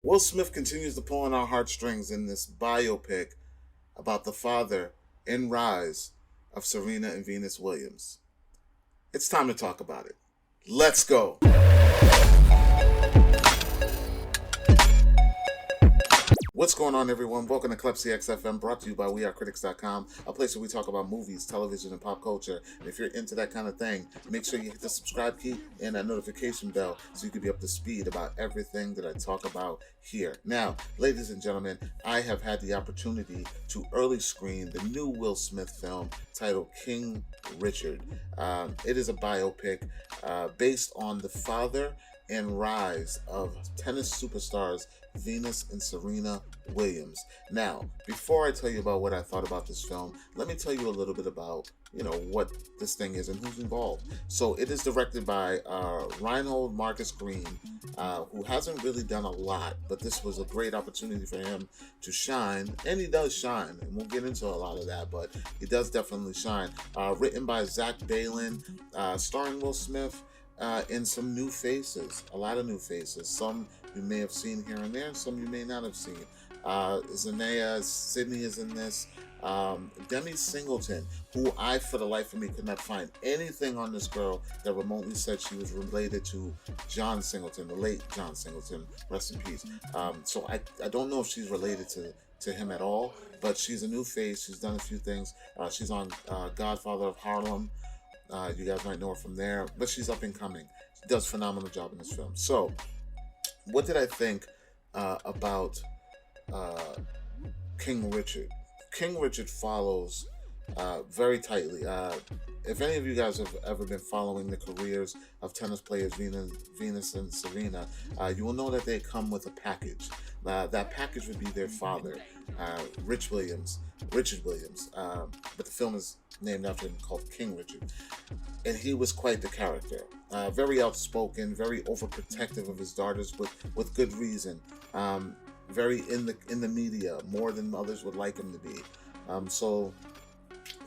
Will Smith continues to pull on our heartstrings in this biopic about the father and rise of Serena and Venus Williams. It's time to talk about it. Let's go. What's going on, everyone? Welcome to Klepcx FM, brought to you by CritiX.com, a place where we talk about movies, television, and pop culture. And if you're into that kind of thing, make sure you hit the subscribe key and that notification bell so you can be up to speed about everything that I talk about here. Now, ladies and gentlemen, I have had the opportunity to early screen the new Will Smith film titled King Richard. It is a biopic based on the father and rise of tennis superstars Venus and Serena Williams. Now, before I tell you about what I thought about this film, let me tell you a little bit about, what this thing is and who's involved. So it is directed by Reinhold Marcus Green, who hasn't really done a lot, but this was a great opportunity for him to shine, and he does shine, and we'll get into a lot of that, but he does definitely shine. Written by Zach Balin, starring Will Smith, and some new faces, a lot of new faces. Some you may have seen here and there, some you may not have seen. Zanaya Sydney is in this. Demi Singleton, who I, for the life of me, could not find anything on this girl that remotely said she was related to John Singleton, the late John Singleton, rest in peace. So I don't know if she's related to him at all, but she's a new face. She's done a few things. She's on Godfather of Harlem. You guys might know her from there, but she's up and coming. She does a phenomenal job in this film. So, what did I think about King Richard? King Richard follows very tightly. If any of you guys have ever been following the careers of tennis players Venus and Serena, you will know that they come with a package. That package would be their father, Richard Williams. But the film is named after him, called King Richard. And he was quite the character. Very outspoken, very overprotective of his daughters, with good reason. Very in the media, more than others would like him to be. So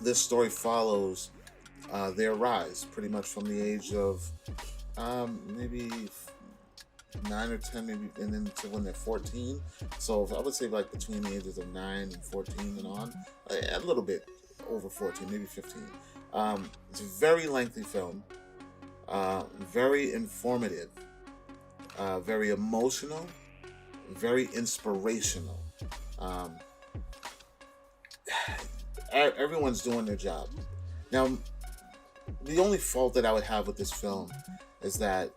this story follows their rise, pretty much from the age of maybe 9 or 10, maybe, and then to when they're 14. So I would say like between the ages of 9 and 14 and on, a little bit over 14, maybe 15. It's a very lengthy film, very informative, very emotional, very inspirational. Everyone's doing their job. Now, the only fault that I would have with this film is that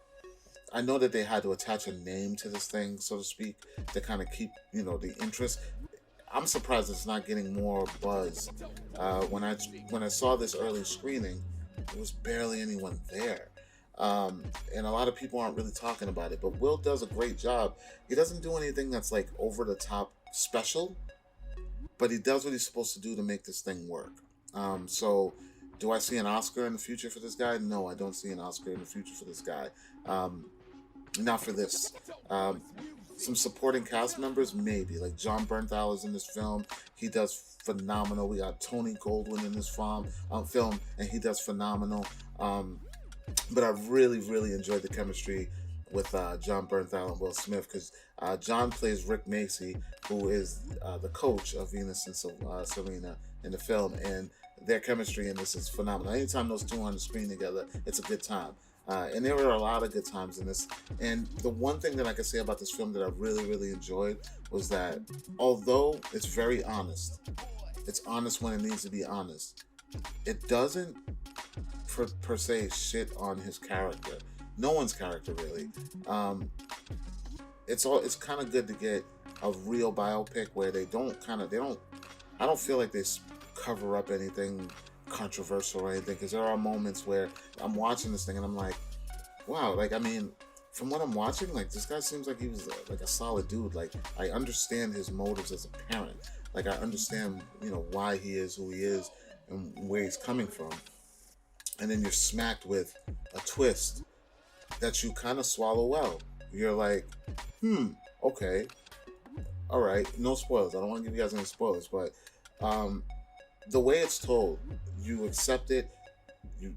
I know that they had to attach a name to this thing, so to speak, to kind of keep, the interest. I'm surprised it's not getting more buzz. When I saw this early screening, there was barely anyone there. And a lot of people aren't really talking about it, but Will does a great job. He doesn't do anything that's like over the top special, but he does what he's supposed to do to make this thing work. So do I see an Oscar in the future for this guy? No, I don't see an Oscar in the future for this guy. Not for this. Some supporting cast members, maybe. Like John Bernthal is in this film. He does phenomenal. We got Tony Goldwyn in this film, and he does phenomenal. But I really, really enjoyed the chemistry with John Bernthal and Will Smith, because John plays Rick Macy, who is the coach of Venus and Serena in the film, and their chemistry in this is phenomenal. Anytime those two on the screen together, it's a good time. And there were a lot of good times in this. And the one thing that I could say about this film that I really, really enjoyed was that although it's very honest, it's honest when it needs to be honest, it doesn't per se shit on his character. No one's character, really. It's kind of good to get a real biopic where I don't feel like they cover up anything controversial or anything, because there are moments where I'm watching this thing and I'm like, wow, from what I'm watching, this guy seems like he was like a solid dude. Like, I understand his motives as a parent. Like, I understand, why he is who he is and where he's coming from. And then you're smacked with a twist that you kind of swallow well. You're like, okay, all right, no spoilers. I don't want to give you guys any spoilers, but the way it's told, you accept it,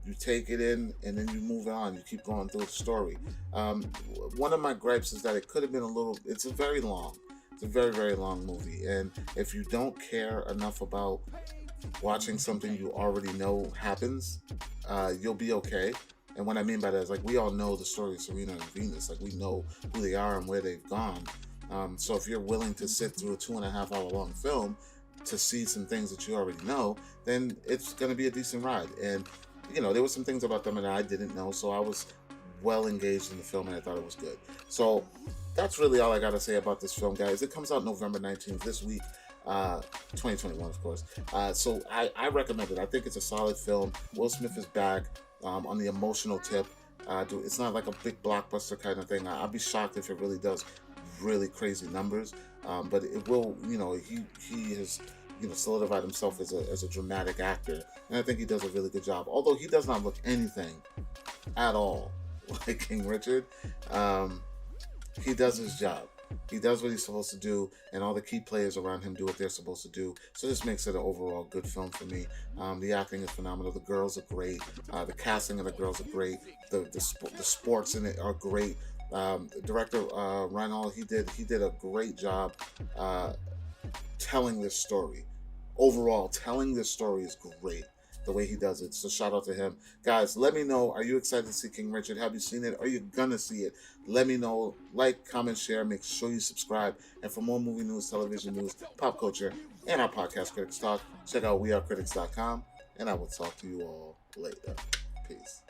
you take it in and then you move on. You keep going through the story. One of my gripes is that it could have been it's a very long. It's a very, very long movie. And if you don't care enough about watching something you already know happens, you'll be okay. And what I mean by that is, like, we all know the story of Serena and Venus. Like, we know who they are and where they've gone. So if you're willing to sit through a 2.5 hour long film to see some things that you already know, then it's going to be a decent ride. And, there were some things about them that I didn't know, so I was well engaged in the film and I thought it was good. So that's really all I got to say about this film, guys. It comes out November 19th this week, 2021, of course. So I recommend it. I think it's a solid film. Will Smith is back on the emotional tip. It's not like a big blockbuster kind of thing. I'd be shocked if it really does really crazy numbers, but it will. He has solidified himself as a dramatic actor, and I think he does a really good job. Although he does not look anything at all like King Richard, he does his job. He does what he's supposed to do, and all the key players around him do what they're supposed to do. So this makes it an overall good film for me. The acting is phenomenal. The girls are great. The casting of the girls are great. The sports in it are great. Director Reinhold, he did a great job telling this story. Overall, telling this story is great, the way he does it. So shout out to him. Guys, let me know, are you excited to see King Richard? Have you seen it? Are you gonna see it? Let me know. Like, comment, share. Make sure you subscribe. And for more movie news, television news, pop culture, and our podcast, Critics Talk, check out wearecritics.com. And I will talk to you all later. Peace.